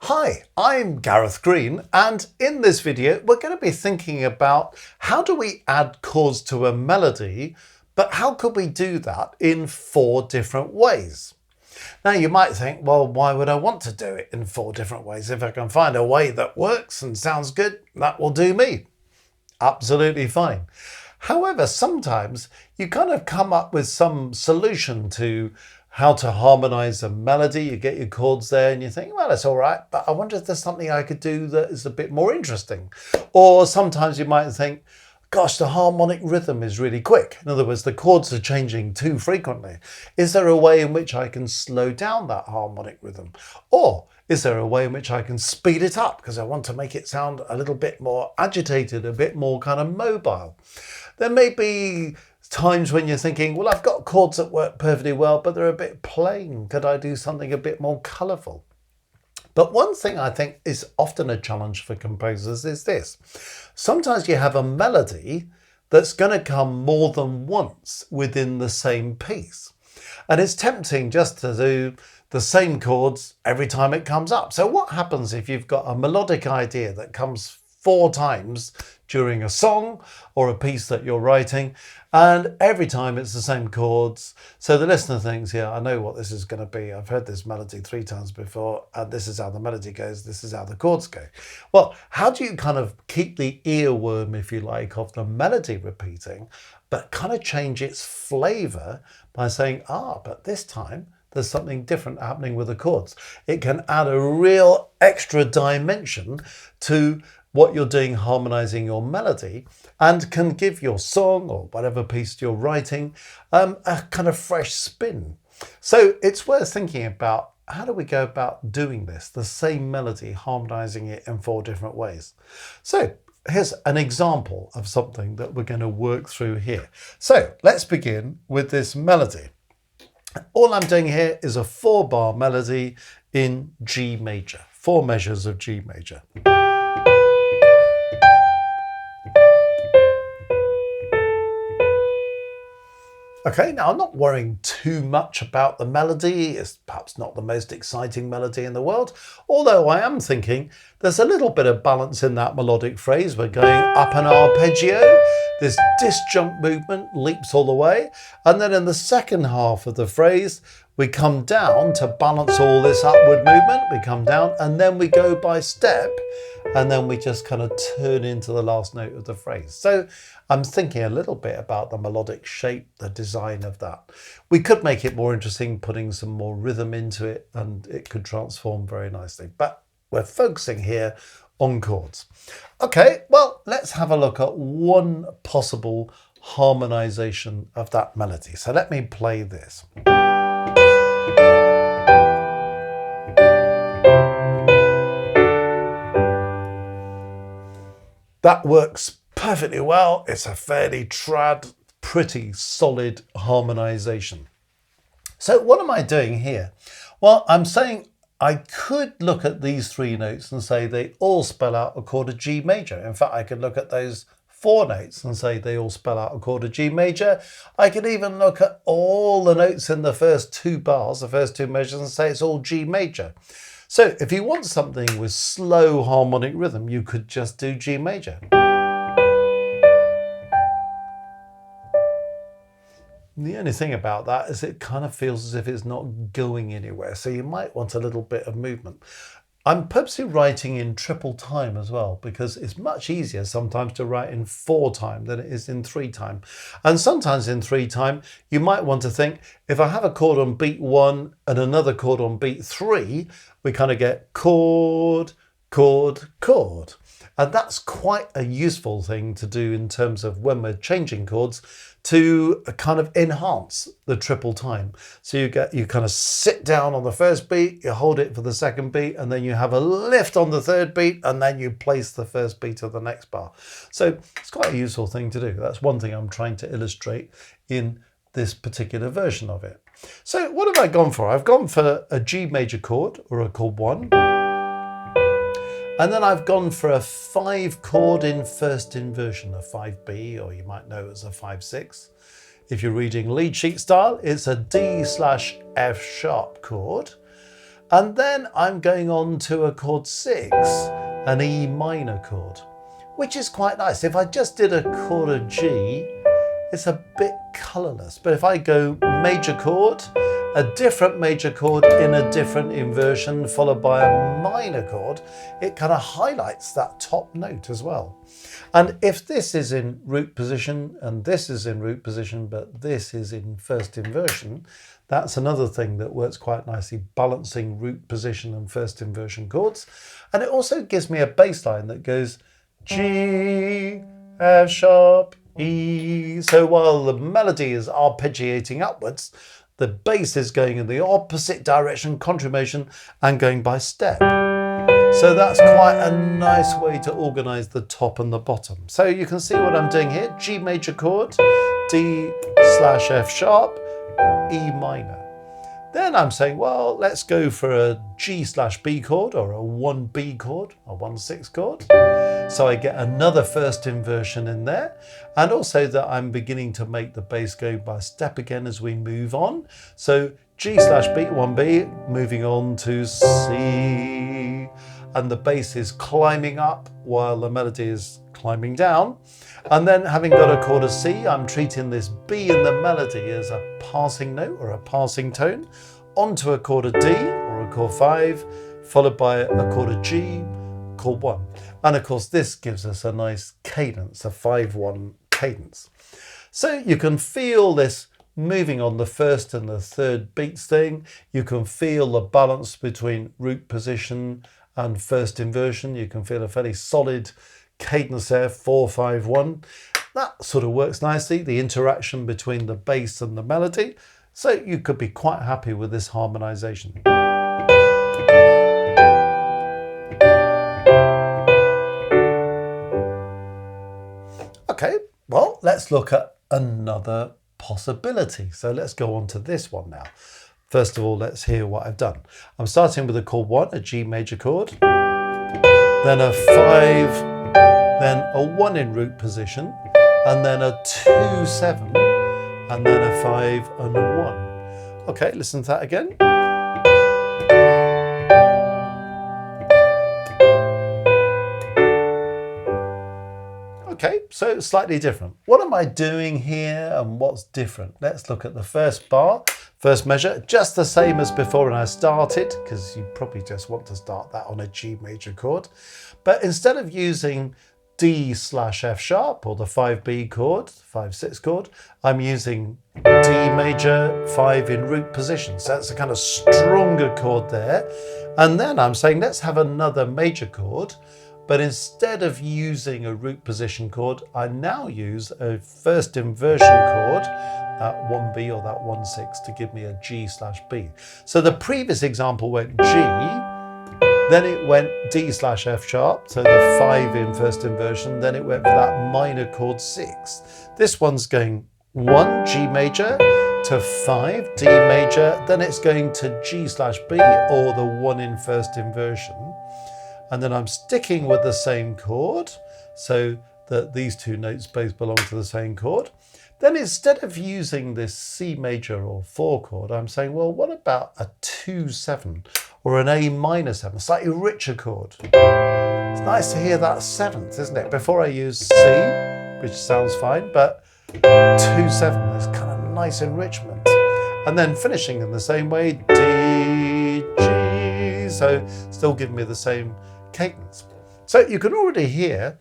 Hi, I'm Gareth Green, and in this video we're going to be thinking about how do we add chords to a melody, but how could we do that in 4 different ways? Now you might think, well, why would I want to do it in 4 different ways? If I can find a way that works and sounds good, that will do me. Absolutely fine. However, sometimes you kind of come up with some solution to how to harmonize a melody. You get your chords there and you think, well, it's all right, but I wonder if there's something I could do that is a bit more interesting. Or sometimes you might think, gosh, the harmonic rhythm is really quick. In other words, the chords are changing too frequently. Is there a way in which I can slow down that harmonic rhythm? Or is there a way in which I can speed it up because I want to make it sound a little bit more agitated, a bit more kind of mobile? There may be times when you're thinking, well, I've got chords that work perfectly well, but they're a bit plain. Could I do something a bit more colourful? But one thing I think is often a challenge for composers is this. Sometimes you have a melody that's going to come more than once within the same piece. And it's tempting just to do the same chords every time it comes up. So what happens if you've got a melodic idea that comes 4 times during a song or a piece that you're writing, and every time it's the same chords? So the listener thinks, yeah, I know what this is going to be. I've heard this melody 3 times before, and this is how the melody goes. This is how the chords go. Well, how do you kind of keep the earworm, if you like, of the melody repeating, but kind of change its flavor by saying, but this time there's something different happening with the chords. It can add a real extra dimension to what you're doing harmonizing your melody, and can give your song or whatever piece you're writing a kind of fresh spin. So it's worth thinking about, how do we go about doing this, the same melody, harmonizing it in 4 different ways? So here's an example of something that we're going to work through here. So let's begin with this melody. All I'm doing here is a 4-bar melody in G major, 4 measures of G major. Okay, now I'm not worrying too much about the melody. It's perhaps not the most exciting melody in the world, although I am thinking there's a little bit of balance in that melodic phrase. We're going up an arpeggio. This disjunct movement leaps all the way. And then in the second half of the phrase, we come down to balance all this upward movement. We come down and then we go by step, and then we just kind of turn into the last note of the phrase. So I'm thinking a little bit about the melodic shape, the design of that. We could make it more interesting, putting some more rhythm into it, and it could transform very nicely. But we're focusing here on chords. Okay, well, let's have a look at one possible harmonization of that melody. So let me play this. That works perfectly well. It's a fairly trad, pretty solid harmonization. So what am I doing here? Well, I'm saying I could look at these 3 notes and say they all spell out a chord of G major. In fact, I could look at those 4 notes and say they all spell out a chord of G major. I could even look at all the notes in the first 2 bars, the first 2 measures, and say it's all G major. So if you want something with slow harmonic rhythm, you could just do G major. The only thing about that is it kind of feels as if it's not going anywhere. So you might want a little bit of movement. I'm purposely writing in triple time as well, because it's much easier sometimes to write in 4 time than it is in 3 time. And sometimes in 3 time, you might want to think, if I have a chord on beat 1 and another chord on beat 3, we kind of get chord, chord, chord. And that's quite a useful thing to do in terms of when we're changing chords, to kind of enhance the triple time. So you kind of sit down on the first beat, you hold it for the second beat, and then you have a lift on the third beat, and then you place the first beat of the next bar. So it's quite a useful thing to do. That's one thing I'm trying to illustrate in this particular version of it. So what have I gone for? I've gone for a G major chord, or a chord 1. And then I've gone for a 5 chord in first inversion, a 5B, or you might know it as a 5/6. If you're reading lead sheet style, it's a D/F sharp chord. And then I'm going on to a chord 6, an E minor chord, which is quite nice. If I just did a chord of G, it's a bit colourless. But if I go major chord, a different major chord in a different inversion followed by a minor chord, it kind of highlights that top note as well. And if this is in root position and this is in root position, but this is in first inversion, that's another thing that works quite nicely, balancing root position and first inversion chords. And it also gives me a bass line that goes G, F sharp, E. So while the melody is arpeggiating upwards, the bass is going in the opposite direction, contramotion, and going by step. So that's quite a nice way to organize the top and the bottom. So you can see what I'm doing here. G major chord, D/F sharp, E minor. Then I'm saying, well, let's go for a G/B chord or a 1B chord, a 1/6 chord. So I get another first inversion in there. And also that I'm beginning to make the bass go by step again as we move on. So G/B, 1B, moving on to C. And the bass is climbing up while the melody is climbing down. And then having got a chord of C, I'm treating this B in the melody as a passing note or a passing tone onto a chord of D or a chord 5, followed by a chord of G, chord 1. And of course, this gives us a nice cadence, a 5/1 cadence. So you can feel this moving on the first and the third beats thing. You can feel the balance between root position and first inversion. You can feel a fairly solid cadence there, 4/5/1. That sort of works nicely, the interaction between the bass and the melody. So you could be quite happy with this harmonization. Okay, well, let's look at another possibility. So let's go on to this one now. First of all, let's hear what I've done. I'm starting with a chord 1, a G major chord, then a 5, then a 1 in root position, and then a 2/7, and then a 5 and a 1. Okay, listen to that again. Okay, so slightly different. What am I doing here and what's different? Let's look at the first bar, first measure, just the same as before when I started, because you probably just want to start that on a G major chord. But instead of using D/F sharp or the 5B chord, 5/6 chord, I'm using D major 5 in root position. So that's a kind of stronger chord there. And then I'm saying, let's have another major chord. But instead of using a root position chord, I now use a first inversion chord, that 1B or that 1/6, to give me a G/B. So the previous example went G, then it went D/F sharp, so the 5 in first inversion, then it went for that minor chord 6. This one's going 1, G major, to 5, D major, then it's going to G/B or the 1 in first inversion. And then I'm sticking with the same chord so that these two notes both belong to the same chord. Then instead of using this C major or 4 chord, I'm saying, well, what about a 2/7 or an A minor 7, slightly richer chord? It's nice to hear that 7th, isn't it? Before I use C, which sounds fine, but 2/7 is kind of nice enrichment. And then finishing in the same way, D, G, so still giving me the same cadence. So you can already hear,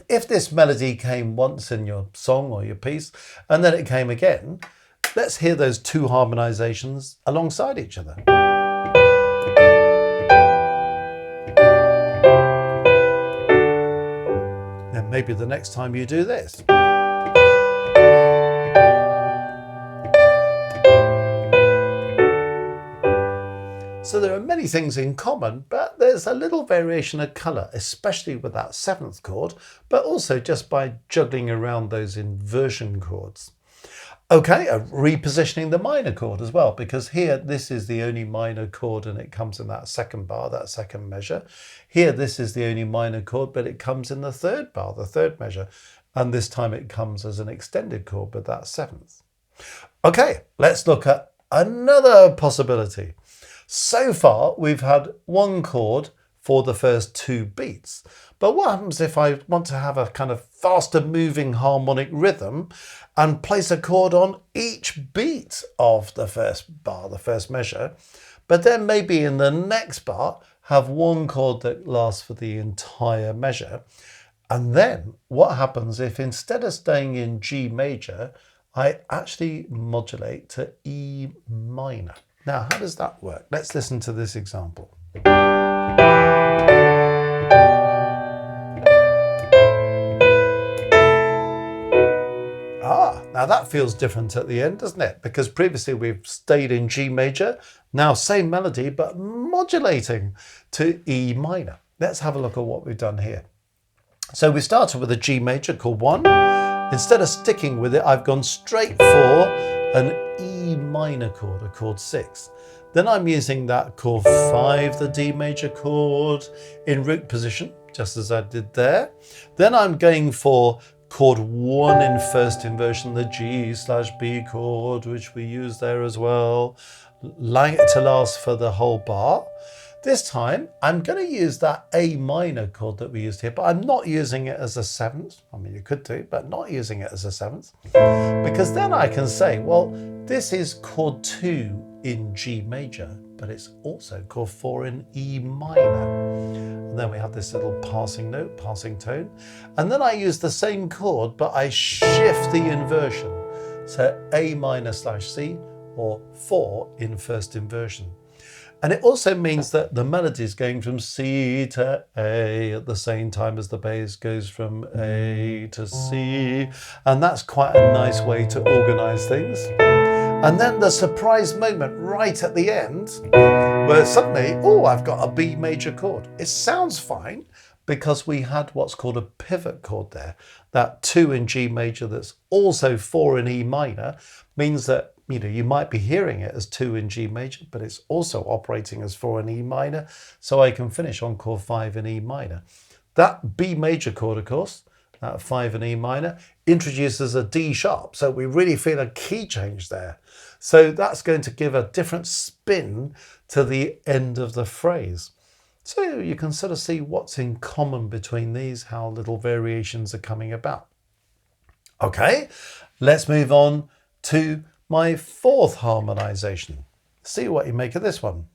if this melody came once in your song or your piece and then it came again, let's hear those two harmonizations alongside each other. Then maybe the next time you do this. So there are many things in common, but there's a little variation of colour, especially with that 7th chord, but also just by juggling around those inversion chords. Okay, repositioning the minor chord as well, because here this is the only minor chord and it comes in that second bar, that second measure. Here this is the only minor chord, but it comes in the third bar, the third measure. And this time it comes as an extended chord, but that 7th. Okay, let's look at another possibility. So far, we've had one chord for the first 2 beats. But what happens if I want to have a kind of faster moving harmonic rhythm and place a chord on each beat of the first bar, the first measure, but then maybe in the next bar have one chord that lasts for the entire measure? And then what happens if instead of staying in G major, I actually modulate to E minor? Now, how does that work? Let's listen to this example. Now that feels different at the end, doesn't it? Because previously we've stayed in G major, now same melody, but modulating to E minor. Let's have a look at what we've done here. So we started with a G major chord 1. Instead of sticking with it, I've gone straight for an E minor chord, a chord 6. Then I'm using that chord 5, the D major chord, in root position, just as I did there. Then I'm going for chord 1 in first inversion, the G/B chord, which we use there as well, allowing it to last for the whole bar. This time, I'm going to use that A minor chord that we used here, but I'm not using it as a 7th. I mean, you could do, but not using it as a 7th. Because then I can say, well, this is chord 2 in G major, but it's also chord 4 in E minor. And then we have this little passing note, passing tone. And then I use the same chord, but I shift the inversion. So A minor/C, or 4 in first inversion. And it also means that the melody is going from C to A at the same time as the bass goes from A to C. And that's quite a nice way to organize things. And then the surprise moment right at the end, where suddenly, oh, I've got a B major chord. It sounds fine because we had what's called a pivot chord there. That 2 in G major that's also 4 in E minor means that you might be hearing it as 2 in G major, but it's also operating as 4 in E minor. So I can finish on chord 5 in E minor. That B major chord, of course, that 5 in E minor, introduces a D sharp. So we really feel a key change there. So that's going to give a different spin to the end of the phrase. So you can sort of see what's in common between these, how little variations are coming about. Okay, let's move on to my 4th harmonization. See what you make of this one.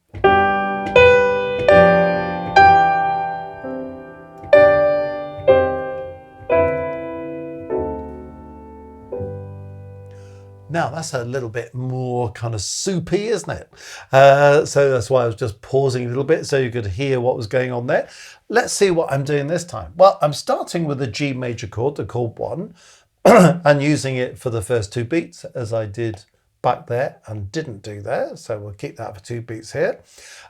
Now that's a little bit more kind of soupy, isn't it? So that's why I was just pausing a little bit so you could hear what was going on there. Let's see what I'm doing this time. Well, I'm starting with a G major chord, the chord 1, and using it for the first 2 beats as I did back there and didn't do there. So we'll keep that for 2 beats here.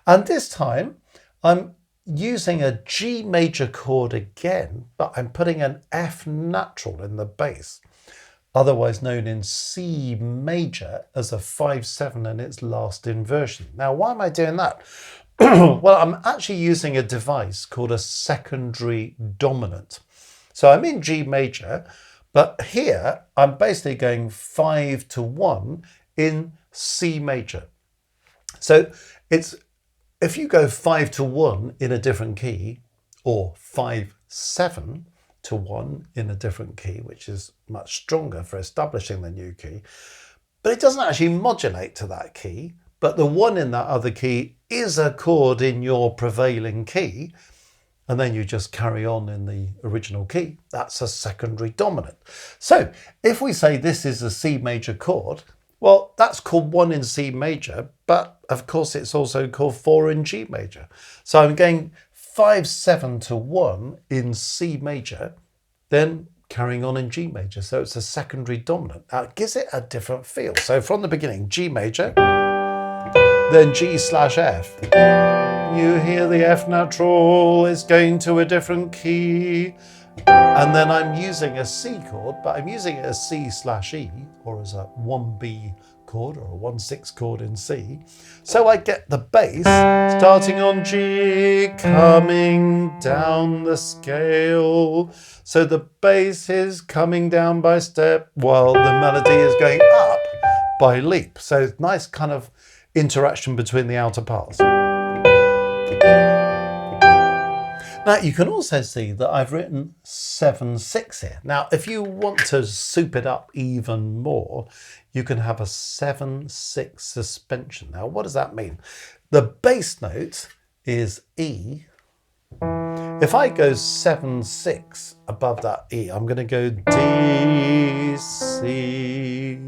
And this time I'm using a G major chord again, but I'm putting an F natural in the bass, otherwise known in C major as a 5/7 in its last inversion. Now, why am I doing that? Well, I'm actually using a device called a secondary dominant. So I'm in G major, but here I'm basically going 5/1 in C major. So if you go 5/1 in a different key, or 5/7/1 in a different key, which is much stronger for establishing the new key, but it doesn't actually modulate to that key, but the 1 in that other key is a chord in your prevailing key, and then you just carry on in the original key. That's a secondary dominant. So if we say this is a C major chord, well, that's chord 1 in C major, but of course it's also chord 4 in G major. So I'm going 5/7/1 in C major, then carrying on in G major. So it's a secondary dominant. Now it gives it a different feel. So from the beginning, G major, then G/F. You hear the F natural is going to a different key. And then I'm using a C chord, but I'm using it as C/E, or as a 1B chord, or a 1/6 chord in C. So I get the bass starting on G, coming down the scale. So the bass is coming down by step, while the melody is going up by leap. So nice kind of interaction between the outer parts. Now you can also see that I've written 7/6 here. Now if you want to soup it up even more, you can have a 7/6 suspension. Now what does that mean? The bass note is E. If I go 7/6 above that E, I'm going to go D, C,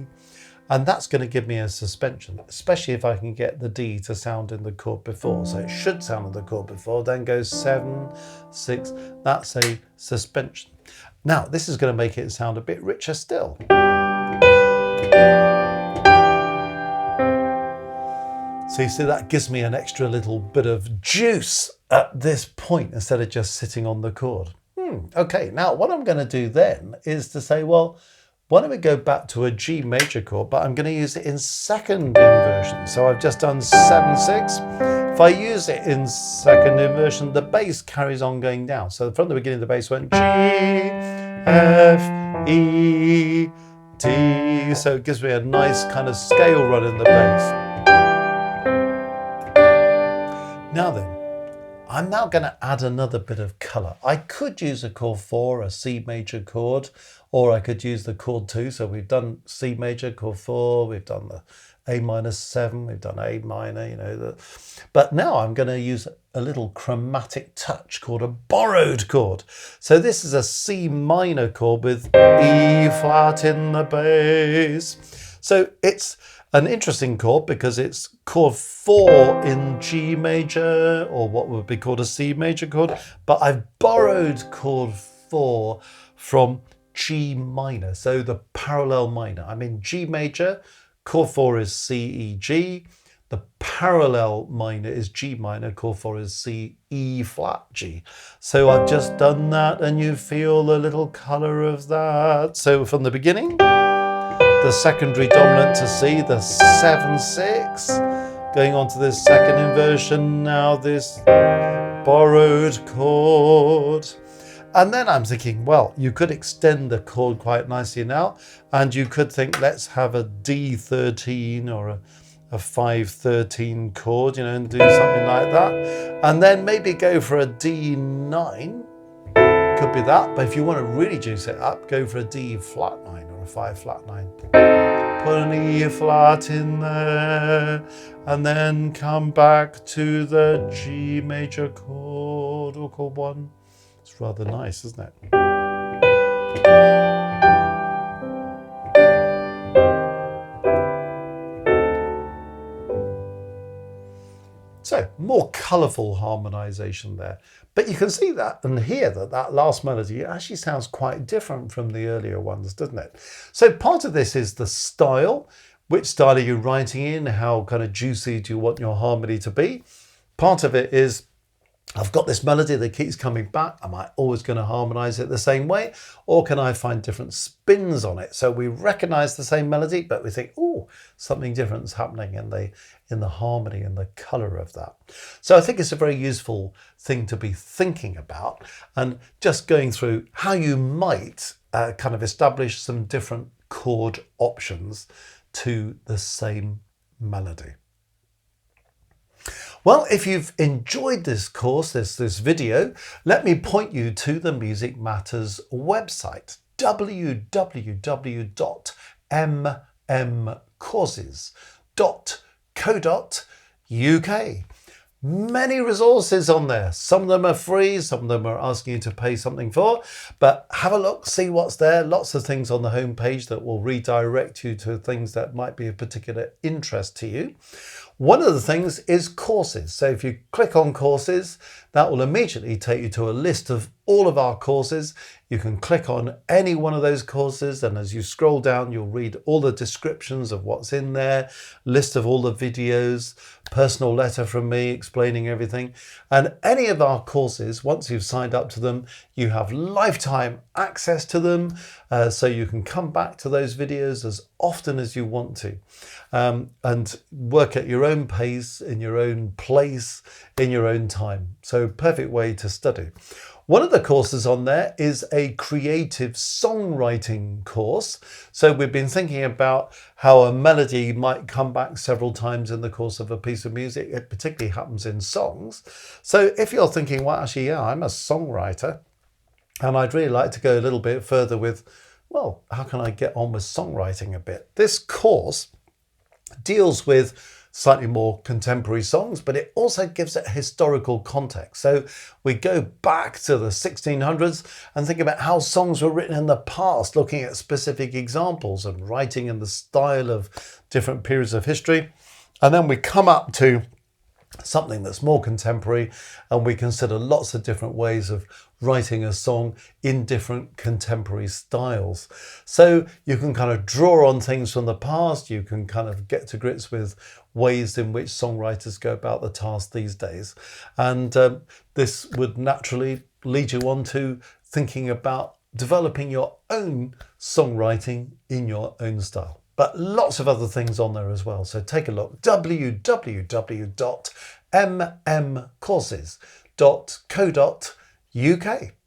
and that's going to give me a suspension, especially if I can get the D to sound in the chord before. So it should sound in the chord before, then go 7/6, that's a suspension. Now this is going to make it sound a bit richer still. So you see that gives me an extra little bit of juice at this point instead of just sitting on the chord. Okay, now what I'm going to do then is to say, well, why don't we go back to a G major chord, but I'm going to use it in second inversion. So I've just done 7/6. If I use it in second inversion, the bass carries on going down. So from the beginning, the bass went G, F, E, D. So it gives me a nice kind of scale run in the bass. Now then, I'm now going to add another bit of colour. I could use a chord 4, a C major chord, or I could use the chord 2. So we've done C major, chord 4, we've done the A minor 7, we've done A minor, you know. But now I'm going to use a little chromatic touch called a borrowed chord. So this is a C minor chord with E flat in the bass. So it's an interesting chord because it's chord 4 in G major, or what would be called a C major chord, but I've borrowed chord 4 from G minor, so the parallel minor. I'm in G major, chord 4 is C, E, G, the parallel minor is G minor, chord 4 is C, E flat, G. So I've just done that and you feel a little colour of that. So from the beginning, the secondary dominant to C, the 7/6, going on to this second inversion, now this borrowed chord. And then I'm thinking, well, you could extend the chord quite nicely now, and you could think, let's have a D13 or a 5/13 chord, you know, and do something like that. And then maybe go for a D9, could be that, but if you want to really juice it up, go for a D flat 9 or a 5 flat 9. Put an E flat in there, and then come back to the G major chord, or chord 1. It's rather nice, isn't it? So more colourful harmonisation there. But you can see that and hear that that last melody actually sounds quite different from the earlier ones, doesn't it? So part of this is the style. Which style are you writing in? How kind of juicy do you want your harmony to be? Part of it is, I've got this melody that keeps coming back. Am I always going to harmonise it the same way? Or can I find different spins on it? So we recognise the same melody, but we think, oh, something different's happening in the harmony and the colour of that. So I think it's a very useful thing to be thinking about, and just going through how you might kind of establish some different chord options to the same melody. Well, if you've enjoyed this course, this video, let me point you to the Music Matters website, www.mmcourses.co.uk. Many resources on there. Some of them are free, some of them are asking you to pay something for, but have a look, see what's there. Lots of things on the homepage that will redirect you to things that might be of particular interest to you. One of the things is courses. So if you click on courses, that will immediately take you to a list of all of our courses. You can click on any one of those courses, and as you scroll down, you'll read all the descriptions of what's in there, list of all the videos, personal letter from me explaining everything. And any of our courses, once you've signed up to them, you have lifetime access to them. So you can come back to those videos as often as you want to, and work at your own pace, in your own place, in your own time. So perfect way to study. One of the courses on there is a creative songwriting course. So we've been thinking about how a melody might come back several times in the course of a piece of music. It particularly happens in songs. So if you're thinking, well, actually, yeah, I'm a songwriter and I'd really like to go a little bit further with, well, how can I get on with songwriting a bit? This course deals with slightly more contemporary songs, but it also gives it historical context. So we go back to the 1600s and think about how songs were written in the past, looking at specific examples and writing in the style of different periods of history. And then we come up to something that's more contemporary, and we consider lots of different ways of writing a song in different contemporary styles. So you can kind of draw on things from the past, you can kind of get to grips with ways in which songwriters go about the task these days. And this would naturally lead you on to thinking about developing your own songwriting in your own style. But lots of other things on there as well. So take a look, www.mmcourses.co.uk.